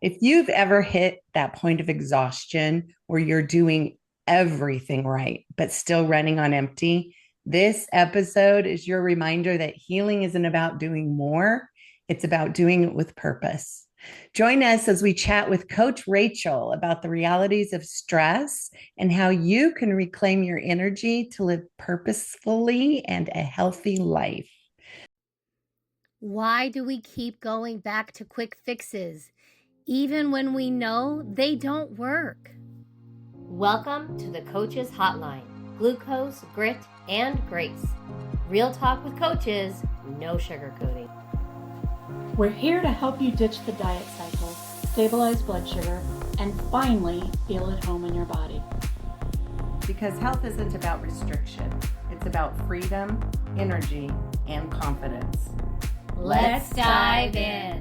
If you've ever hit that point of exhaustion where you're doing everything right, but still running on empty, this episode is your reminder that healing isn't about doing more, it's about doing it with purpose. Join us as we chat with Coach Rachel about the realities of stress and how you can reclaim your energy to live purposefully and a healthy life. Why do we keep going back to quick fixes, even when we know they don't work? Welcome to the Coach's Hotline. Glucose, grit, and grace. Real talk with coaches, no sugarcoating. We're here to help you ditch the diet cycle, stabilize blood sugar, and finally feel at home in your body. Because health isn't about restriction, it's about freedom, energy, and confidence. Let's dive in.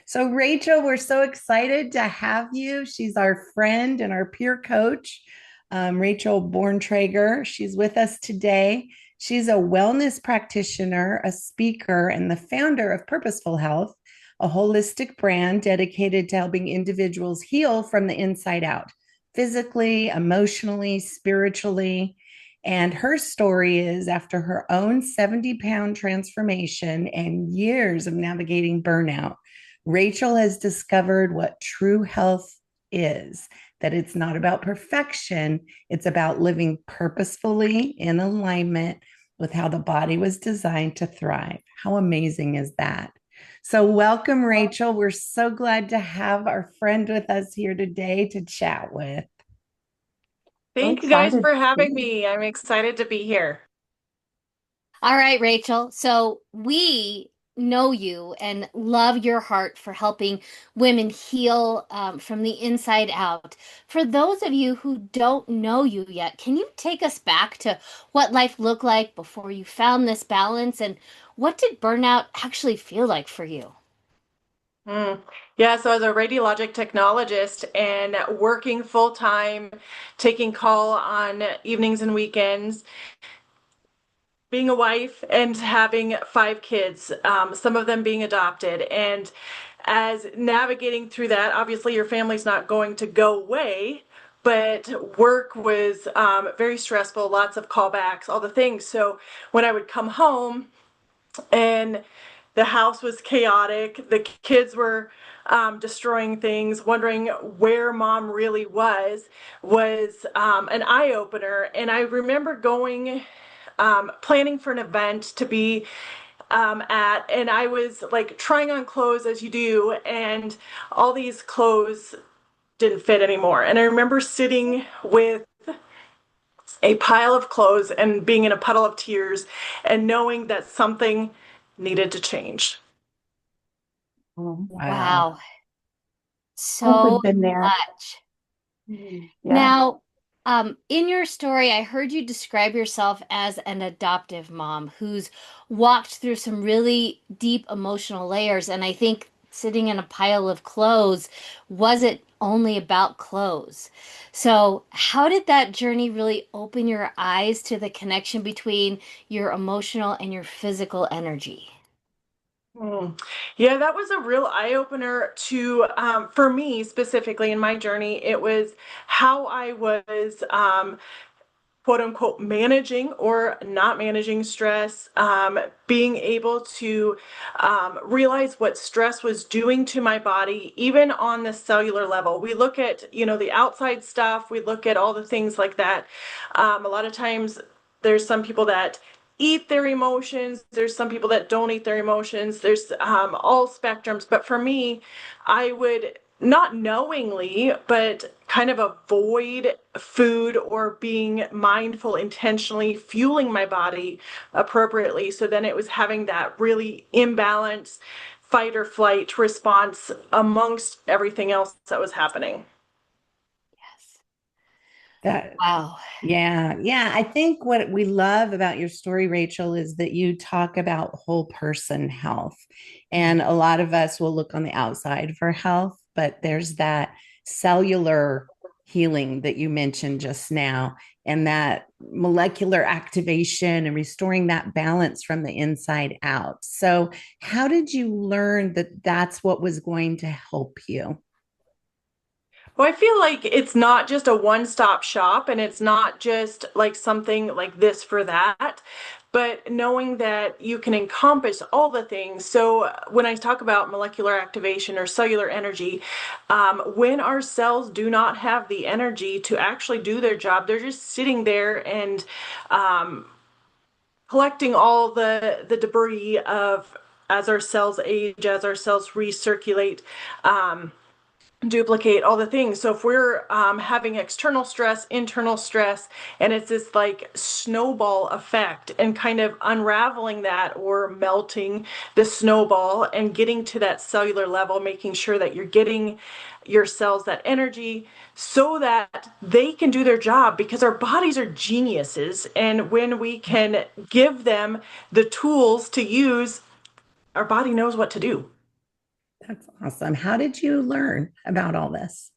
So, Rachel, we're so excited to have you. She's our friend and our peer coach, Rachel Borntrager. She's with us today. She's a wellness practitioner, a speaker, and the founder of Purposeful Health, a holistic brand dedicated to helping individuals heal from the inside out, physically, emotionally, spiritually. And her story is after her own 70-pound transformation and years of navigating burnout, Rachel has discovered what true health is, that it's not about perfection, it's about living purposefully in alignment with how the body was designed to thrive. How amazing is that? So, welcome, Rachel. We're so glad to have our friend with us here today to chat with. Thank you guys for having me. I'm excited to be here. All right, Rachel. So we know you and love your heart for helping women heal from the inside out. For those of you who don't know you yet, can you take us back to what life looked like before you found this balance, and what did burnout actually feel like for you? Yeah, so as a radiologic technologist and working full time, taking call on evenings and weekends, being a wife and having 5 kids, some of them being adopted. And as navigating through that, obviously your family's not going to go away, but work was very stressful, lots of callbacks, all the things. So when I would come home and the house was chaotic, the kids were destroying things, wondering where mom really was an eye-opener. And I remember going planning for an event to be at, and I was like trying on clothes as you do, and all these clothes didn't fit anymore. And I remember sitting with a pile of clothes and being in a puddle of tears and knowing that something needed to change. Oh, Wow. We've So been there. much. Yeah. Now, in your story, I heard you describe yourself as an adoptive mom who's walked through some really deep emotional layers. And I think sitting in a pile of clothes wasn't only about clothes. So, how did that journey really open your eyes to the connection between your emotional and your physical energy? Yeah, that was a real eye opener to, for me specifically in my journey. It was how I was, quote unquote, managing or not managing stress, being able to realize what stress was doing to my body, even on the cellular level. We look at, the outside stuff, we look at all the things like that. A lot of times there's some people that eat their emotions, there's some people that don't eat their emotions, there's all spectrums. But for me, I would not knowingly, but kind of avoid food or being mindful, intentionally fueling my body appropriately. So then it was having that really imbalanced fight or flight response amongst everything else that was happening. Yes. That Wow. Yeah. I think what we love about your story, Rachel, is that you talk about whole person health. And a lot of us will look on the outside for health, but there's that cellular healing that you mentioned just now. and that molecular activation and restoring that balance from the inside out. So, how did you learn that that's what was going to help you? Well, I feel like it's not just a one-stop shop and it's not just like something like this for that, but knowing that you can encompass all the things. So when I talk about molecular activation or cellular energy, when our cells do not have the energy to actually do their job, they're just sitting there and collecting all the debris of as our cells age, as our cells recirculate. Duplicate all the things. So if we're having external stress, internal stress, and it's this like snowball effect and kind of unraveling that or melting the snowball and getting to that cellular level, making sure that you're getting your cells that energy so that they can do their job, because our bodies are geniuses. And when we can give them the tools to use, our body knows what to do. That's awesome. How did you learn about all this?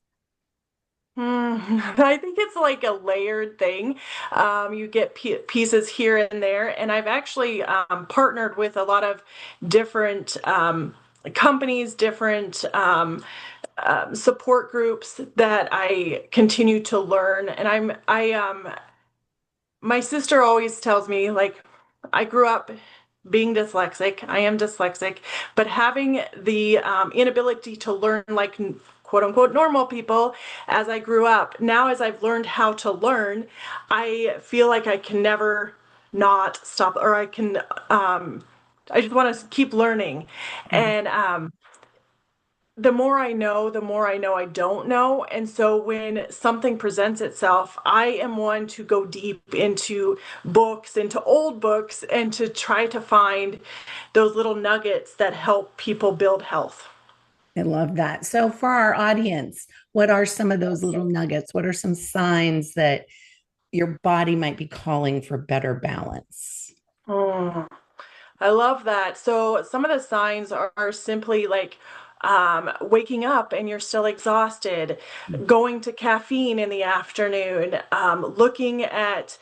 I think it's like a layered thing. You get pieces here and there, and I've actually partnered with a lot of different companies, different support groups that I continue to learn. And my sister always tells me, like, I grew up being dyslexic. I am dyslexic, but having the inability to learn like quote unquote normal people as I grew up. Now, as I've learned how to learn, I feel like I can never not stop, or I just want to keep learning. Mm. And the more I know I don't know. And so when something presents itself, I am one to go deep into books, into old books, and to try to find those little nuggets that help people build health. I love that. So, for our audience, what are some of those little nuggets? What are some signs that your body might be calling for better balance? Mm. I love that. So some of the signs are simply like waking up and you're still exhausted, going to caffeine in the afternoon, looking at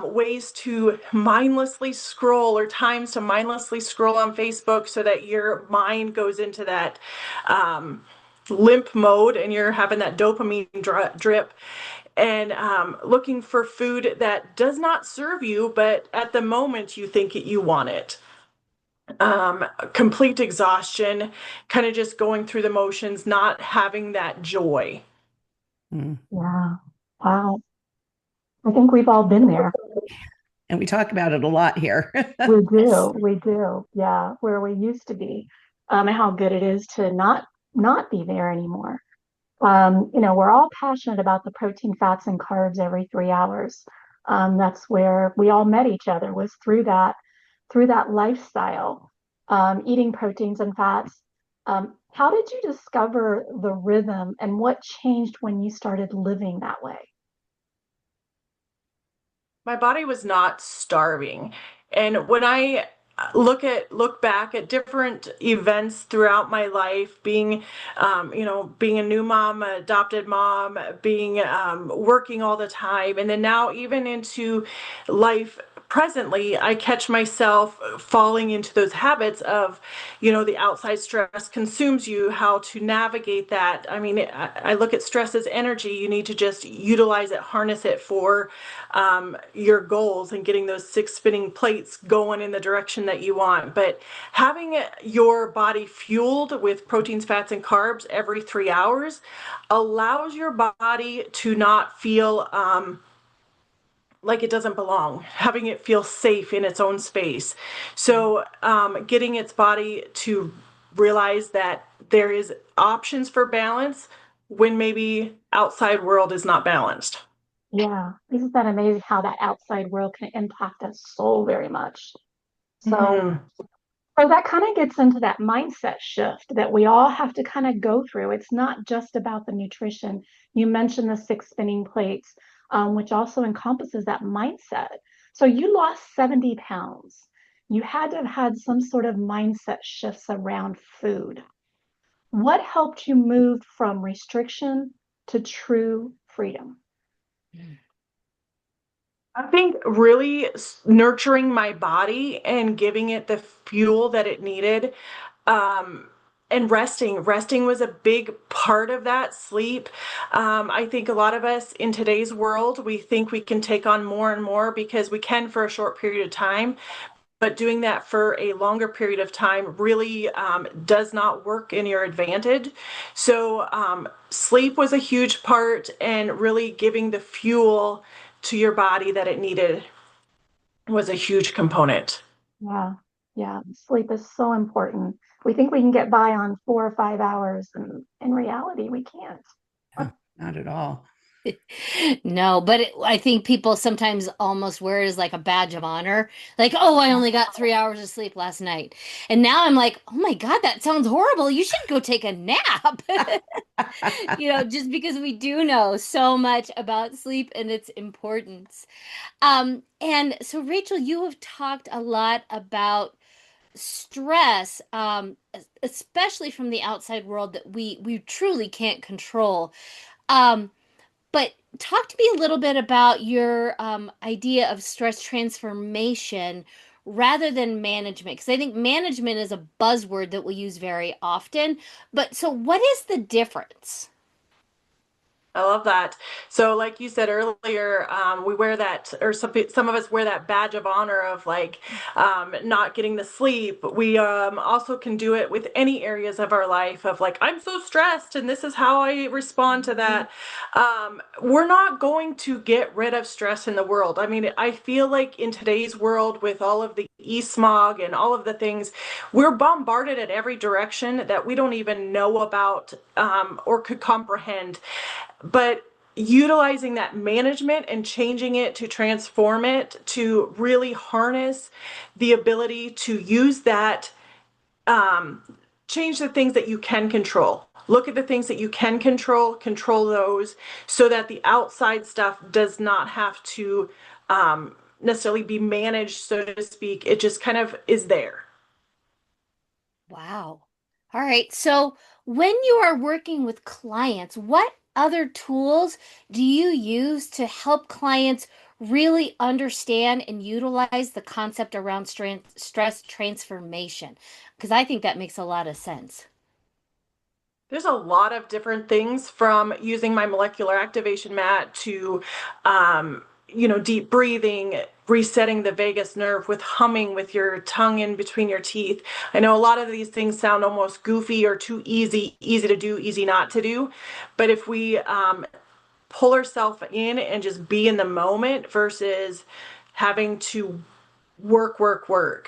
ways to mindlessly scroll or times to mindlessly scroll on Facebook so that your mind goes into that limp mode and you're having that dopamine drip, and looking for food that does not serve you, but at the moment you think you want it. Complete exhaustion, kind of just going through the motions, not having that joy. Mm. Yeah. Wow. I think we've all been there. And we talk about it a lot here. We do. We do. Yeah. Where we used to be, and how good it is to not be there anymore. We're all passionate about the protein, fats, and carbs every 3 hours. That's where we all met each other, was through that lifestyle, eating proteins and fats. How did you discover the rhythm and what changed when you started living that way? My body was not starving. And when I look back at different events throughout my life, being being a new mom, a adopted mom, being working all the time, and then now even into life presently, I catch myself falling into those habits of, the outside stress consumes you, how to navigate that. I mean, I look at stress as energy. You need to just utilize it, harness it for your goals and getting those six spinning plates going in the direction that you want. But having your body fueled with proteins, fats, and carbs every 3 hours allows your body to not feel like it doesn't belong, having it feel safe in its own space. So getting its body to realize that there is options for balance when maybe outside world is not balanced. Yeah, isn't that amazing how that outside world can impact us so very much? So, Mhm. so that kind of gets into that mindset shift that we all have to kind of go through. It's not just about the nutrition. You mentioned the six spinning plates, which also encompasses that mindset. So you lost 70 pounds. You had to have had some sort of mindset shifts around food. What helped you move from restriction to true freedom? I think really nurturing my body and giving it the fuel that it needed. Um, and resting was a big part of that. Sleep. I think a lot of us in today's world, we think we can take on more and more because we can for a short period of time, but doing that for a longer period of time really does not work in your advantage. So sleep was a huge part, and really giving the fuel to your body that it needed was a huge component. Yeah, yeah. Sleep is so important. We think we can get by on 4 or 5 hours, and in reality, we can't. Oh, not at all. No, but I think people sometimes almost wear it as like a badge of honor. Like, oh, I only got 3 hours of sleep last night. And now I'm like, oh my God, that sounds horrible. You should go take a nap. Just because we do know so much about sleep and its importance. And so, Rachel, you have talked a lot about stress, especially from the outside world that we truly can't control. Um, but talk to me a little bit about your idea of stress transformation rather than management, because I think management is a buzzword that we use very often. But so, what is the difference? I love that. So, like you said earlier, we wear that, or some of us wear that badge of honor of like not getting the sleep. We also can do it with any areas of our life of like, I'm so stressed, and this is how I respond to that. We're not going to get rid of stress in the world. I mean, I feel like in today's world, with all of the e-smog and all of the things, we're bombarded at every direction that we don't even know about or could comprehend. But utilizing that management and changing it to transform it to really harness the ability to use that, change the things that you can control. Look at the things that you can control those, so that the outside stuff does not have to necessarily be managed, so to speak. It just kind of is there. Wow. All right. So, when you are working with clients, what other tools do you use to help clients really understand and utilize the concept around stress transformation? Because I think that makes a lot of sense. There's a lot of different things, from using my molecular activation mat to, deep breathing, resetting the vagus nerve with humming with your tongue in between your teeth. I know a lot of these things sound almost goofy or too easy to do, easy not to do. But if we pull ourselves in and just be in the moment versus having to work.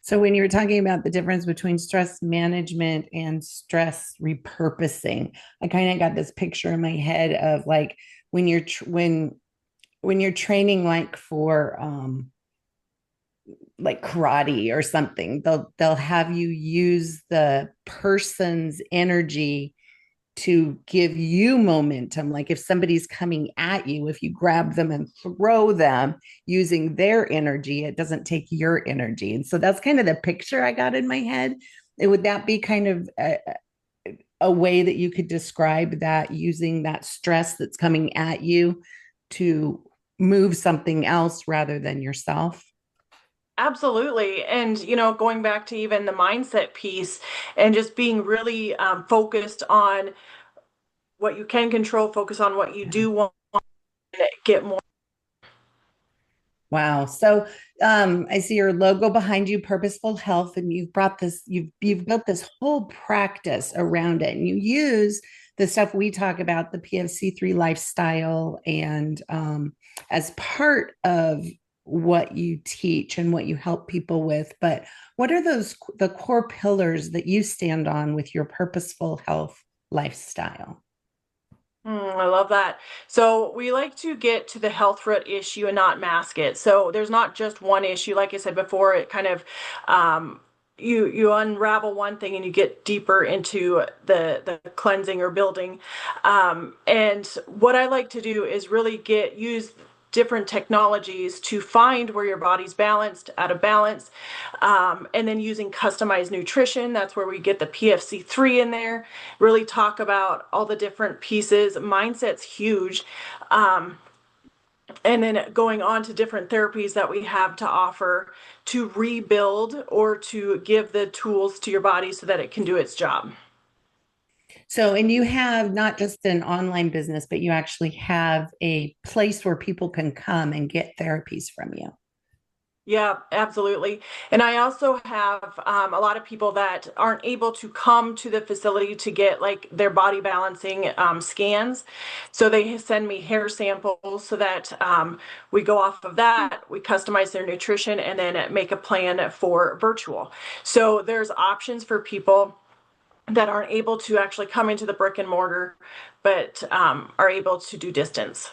So when you were talking about the difference between stress management and stress repurposing, I kind of got this picture in my head of like when when you're training like for like karate or something, they'll have you use the person's energy to give you momentum. Like if somebody's coming at you, if you grab them and throw them using their energy, it doesn't take your energy. And so that's kind of the picture I got in my head. Would that be kind of a way that you could describe that, using that stress that's coming at you to move something else rather than yourself? Absolutely. And, going back to even the mindset piece and just being really focused on what you can control, focus on what you Yeah. do want to get more. Wow. So I see your logo behind you, Purposeful Health, and you've built this whole practice around it. And you use the stuff we talk about, the PFC3 lifestyle, and as part of what you teach and what you help people with. But what are the core pillars that you stand on with your Purposeful Health lifestyle? I love that. So we like to get to the health root issue and not mask it. So there's not just one issue. Like I said before, it kind of you unravel one thing and you get deeper into the cleansing or building. And what I like to do is really use different technologies to find where your body's balanced, out of balance, and then using customized nutrition. That's where we get the PFC3 in there. Really talk about all the different pieces. Mindset's huge. and then going on to different therapies that we have to offer to rebuild or to give the tools to your body so that it can do its job. So, and you have not just an online business, but you actually have a place where people can come and get therapies from you. Yeah, absolutely. And I also have a lot of people that aren't able to come to the facility to get like their body balancing scans. So they send me hair samples so that we go off of that, we customize their nutrition, and then make a plan for virtual. So there's options for people that aren't able to actually come into the brick and mortar, but are able to do distance.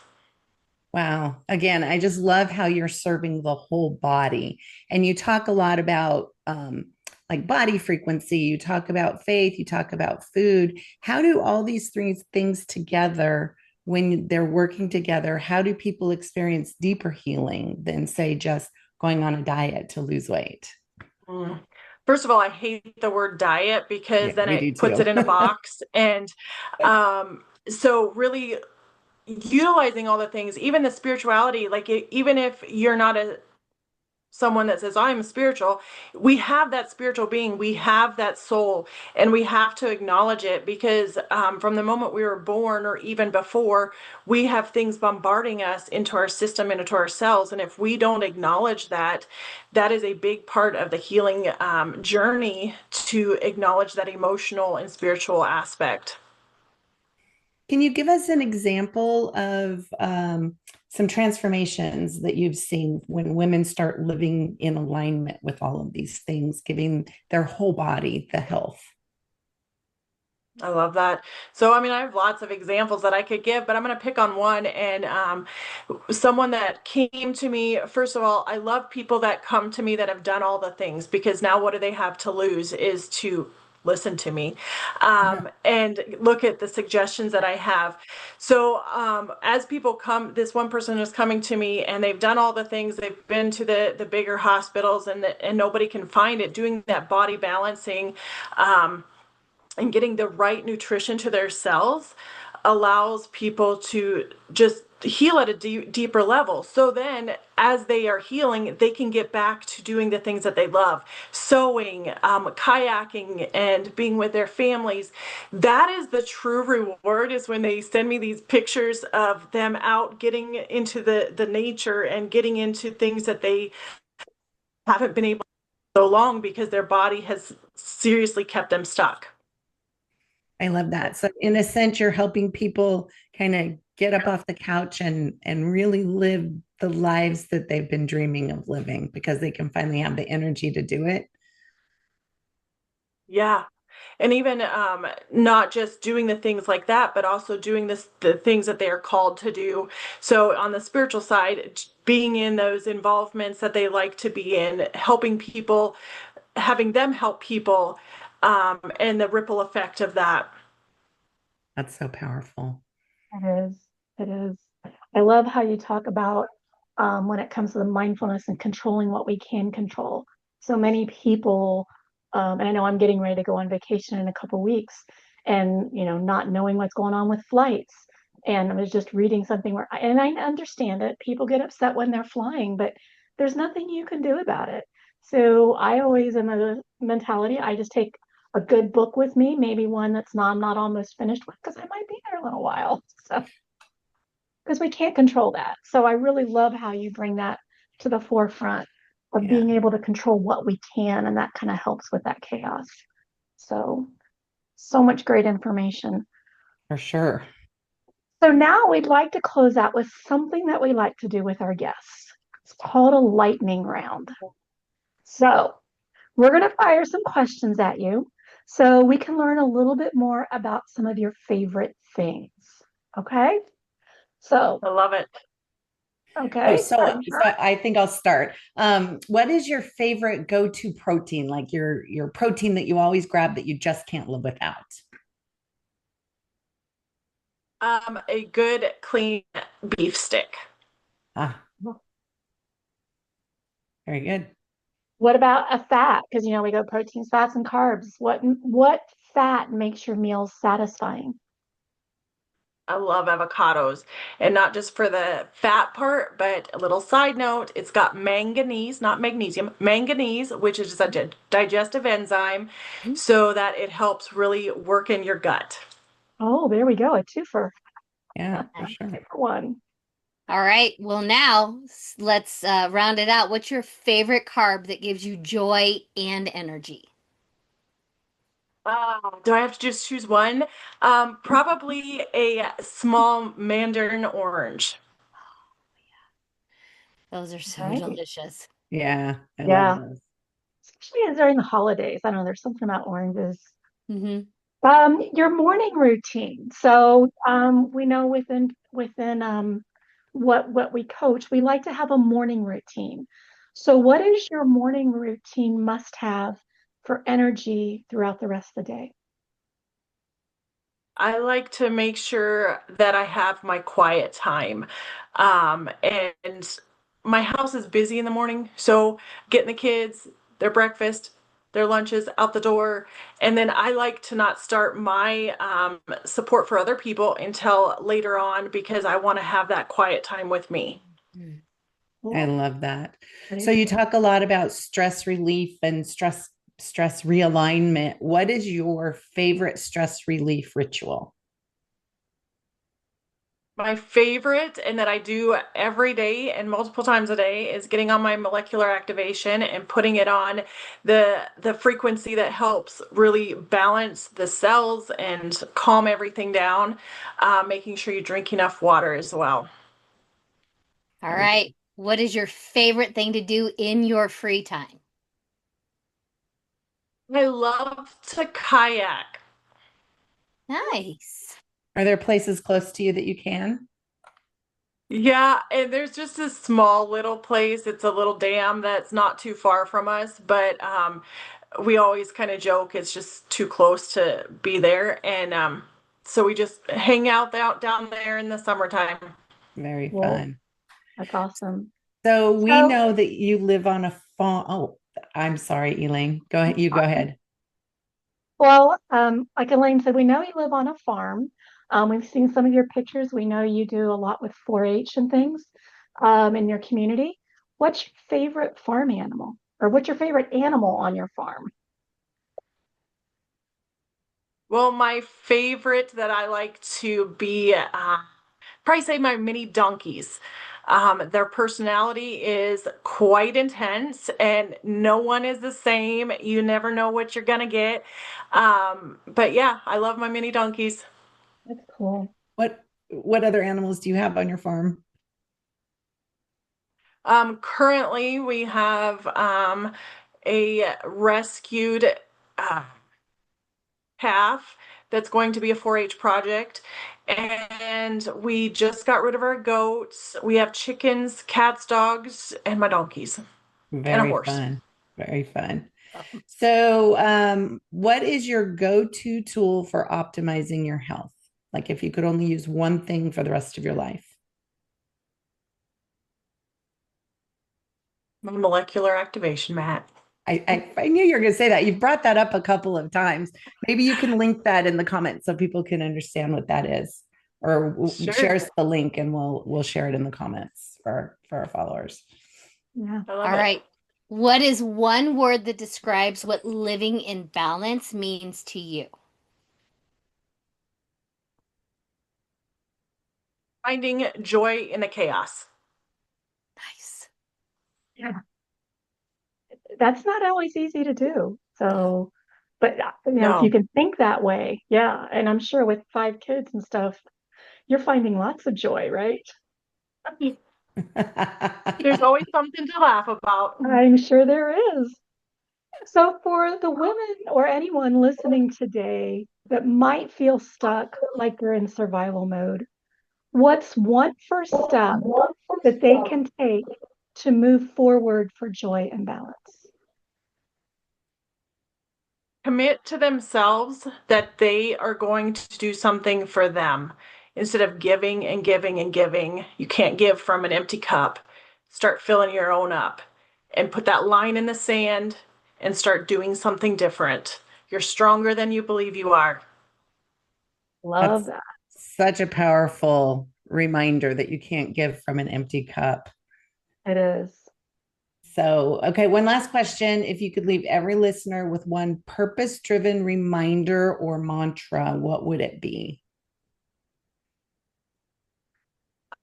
Wow. Again, I just love how you're serving the whole body. And you talk a lot about like body frequency, you talk about faith, you talk about food. How do all these three things together, when they're working together, how do people experience deeper healing than, say, just going on a diet to lose weight? Mm. First of all, I hate the word diet because Yeah, then we do it puts too. it in a box. And so really utilizing all the things, even the spirituality, like even if you're not someone that says I'm spiritual, we have that spiritual being, we have that soul, and we have to acknowledge it because from the moment we were born or even before, we have things bombarding us into our system and into our cells. And if we don't acknowledge that, that is a big part of the healing journey, to acknowledge that emotional and spiritual aspect. Can you give us an example of some transformations that you've seen when women start living in alignment with all of these things, giving their whole body the health? I love that. So, I mean, I have lots of examples that I could give, but I'm going to pick on one. And someone that came to me, first of all, I love people that come to me that have done all the things, because now what do they have to lose is to listen to me and look at the suggestions that I have. So, as people come, this one person is coming to me and they've done all the things, they've been to the bigger hospitals, and nobody can find it, doing that body balancing. And getting the right nutrition to their cells allows people to just heal at a deeper level. So then as they are healing, they can get back to doing the things that they love: sewing, kayaking, and being with their families. That is the true reward, is when they send me these pictures of them out getting into the nature and getting into things that they haven't been able to so long because their body has seriously kept them stuck. I love that. So in a sense, you're helping people kind of get up off the couch and really live the lives that they've been dreaming of living because they can finally have the energy to do it. Yeah. And even not just doing the things like that, but also doing the things that they are called to do. So on the spiritual side, being in those involvements that they like to be in, helping people, having them help people, and the ripple effect of that. That's so powerful. It is. It is. I love how you talk about when it comes to the mindfulness and controlling what we can control. So many people, and I know I'm getting ready to go on vacation in a couple weeks, and not knowing what's going on with flights. And I was just reading something and I understand it. People get upset when they're flying, but there's nothing you can do about it. So I always am a mentality. I just take a good book with me, maybe one I'm not almost finished with, because I might be there a little while. So, because we can't control that. So I really love how you bring that to the forefront of Yeah, being able to control what we can, and that kind of helps with that chaos. So, so much great information. for sure. So now we'd like to close out with something that we like to do with our guests. It's called a lightning round. So we're going to fire some questions at you so we can learn a little bit more about some of your favorite things. Okay? So, I love it. Oh, okay. so I think I'll start. What is your favorite go-to protein? Like your protein that you always grab that you just can't live without? A good clean beef stick. Ah, very good. What about a fat? Because we go proteins, fats, and carbs. What fat makes your meals satisfying? I love avocados, and not just for the fat part, but a little side note, it's got manganese, not magnesium, manganese, which is a digestive enzyme, Mhm. so that it helps really work in your gut. Oh, there we go. A twofer. Yeah, for A sure. 2 for 1. All right. Well, now let's round it out. What's your favorite carb that gives you joy and energy? Do I have to just choose one? Probably a small mandarin orange. Those are so Right. delicious. Yeah, I love Yeah. those. Especially during the holidays. I don't know, there's something about oranges. Hmm. Your morning routine. So we know within what we coach, we like to have a morning routine. So what is your morning routine must have for energy throughout the rest of the day? I like to make sure that I have my quiet time. And my house is busy in the morning, so getting the kids their breakfast, their lunches out the door, and then I like to not start my support for other people until later on because I want to have that quiet time with me. I Cool. love that. That So is you cool. talk a lot about stress relief and stress realignment. What is your favorite stress relief ritual? My favorite, and that I do every day and multiple times a day, is getting on my molecular activation and putting it on the frequency that helps really balance the cells and calm everything down. Making sure you drink enough water as well. All Very right. What is your favorite thing to do in your free time? I love to kayak. Nice. Are there places close to you that you can? Yeah, and there's just this small little place. It's a little dam that's not too far from us, but we always kind of joke it's just too close to be there, and so we just hang out down there in the summertime. Very Well, fun. that's awesome. So we So, know that you live on a farm. Oh, I'm sorry, Elaine. Go ahead. You go ahead. well, like Elaine said, we know you live on a farm. We've seen some of your pictures. We know you do a lot with 4-H and things in your community. What's your favorite farm animal, or what's your favorite animal on your farm? Well, my favorite that I like to be probably say my mini donkeys. Their personality is quite intense, and no one is the same. You never know what you're gonna get. But yeah, I love my mini donkeys. That's cool. What other animals do you have on your farm? Currently, we have a rescued uh, calf that's going to be a 4-H project. And we just got rid of our goats. We have chickens, cats, dogs, and my donkeys, and a Very horse. fun. Very fun. So, what is your go-to tool for optimizing your health? Like if you could only use one thing for the rest of your life. My molecular activation mat. I knew you were going to say that. You've brought that up a couple of times. Maybe you can link that in the comments so people can understand what that is, or share Sure. us the link and we'll share it in the comments for our followers. Yeah. I love All it. right. What is one word that describes what living in balance means to you? Finding joy in the chaos. Nice. Yeah. That's not always easy to do. No. So, but if you No, can think that way, yeah. And I'm sure with 5 kids and stuff, you're finding lots of joy, right? there's always something to laugh about. I'm sure there is. So, for the women or anyone listening today that might feel stuck, like they're in survival mode, what's one first step that they can take to move forward for joy and balance? Commit to themselves that they are going to do something for them instead of giving and giving and giving. You can't give from an empty cup. Start filling your own up and put that line in the sand and start doing something different. You're stronger than you believe you are. Love That's that. Such a powerful reminder that you can't give from an empty cup. It is. So, okay, one last question. If you could leave every listener with one purpose driven reminder or mantra, what would it be?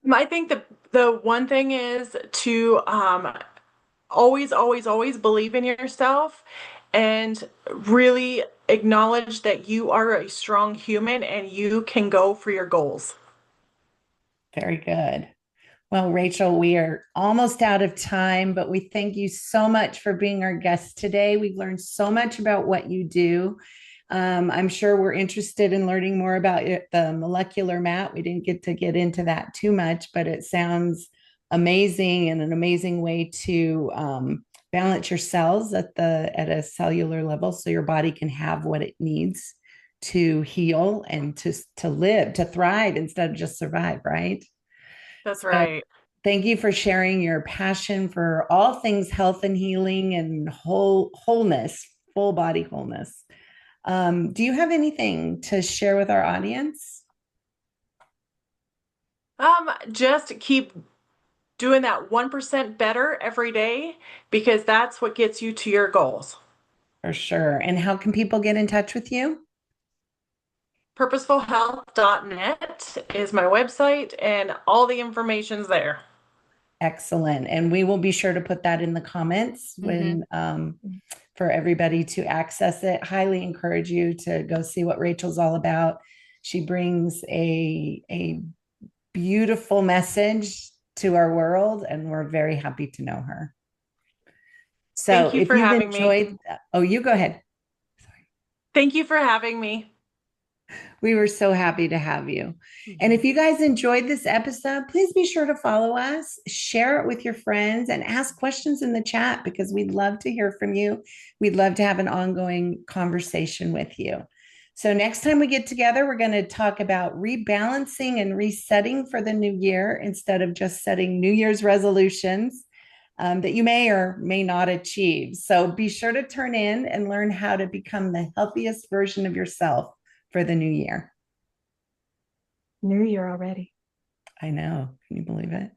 I think the one thing is to always, always, always believe in yourself and really acknowledge that you are a strong human and you can go for your goals. Very good. Well, Rachel, we are almost out of time, but we thank you so much for being our guest today. We've learned so much about what you do. I'm sure we're interested in learning more about the molecular mat. We didn't get to get into that too much, but it sounds amazing and an amazing way to balance your cells at a cellular level, so your body can have what it needs to heal and to live, to thrive instead of just survive, right? That's So right. thank you for sharing your passion for all things health and healing and wholeness, full body wholeness. Do you have anything to share with our audience? Just keep doing that 1% better every day because that's what gets you to your goals. For sure. And how can people get in touch with you? Purposefulhealth.net is my website and all the information's there. Excellent. And we will be sure to put that in the comments when for everybody to access it. Highly encourage you to go see what Rachel's all about. She brings a beautiful message to our world, and we're very happy to know her. So Thank you if for you've having me. enjoyed, oh, you go ahead. Thank you for having me. We were so happy to have you. And if you guys enjoyed this episode, please be sure to follow us, share it with your friends, and ask questions in the chat because we'd love to hear from you. We'd love to have an ongoing conversation with you. So, next time we get together, we're going to talk about rebalancing and resetting for the new year instead of just setting New Year's resolutions that you may or may not achieve. So, be sure to turn in and learn how to become the healthiest version of yourself for the new year. New year already. I know. Can you believe it?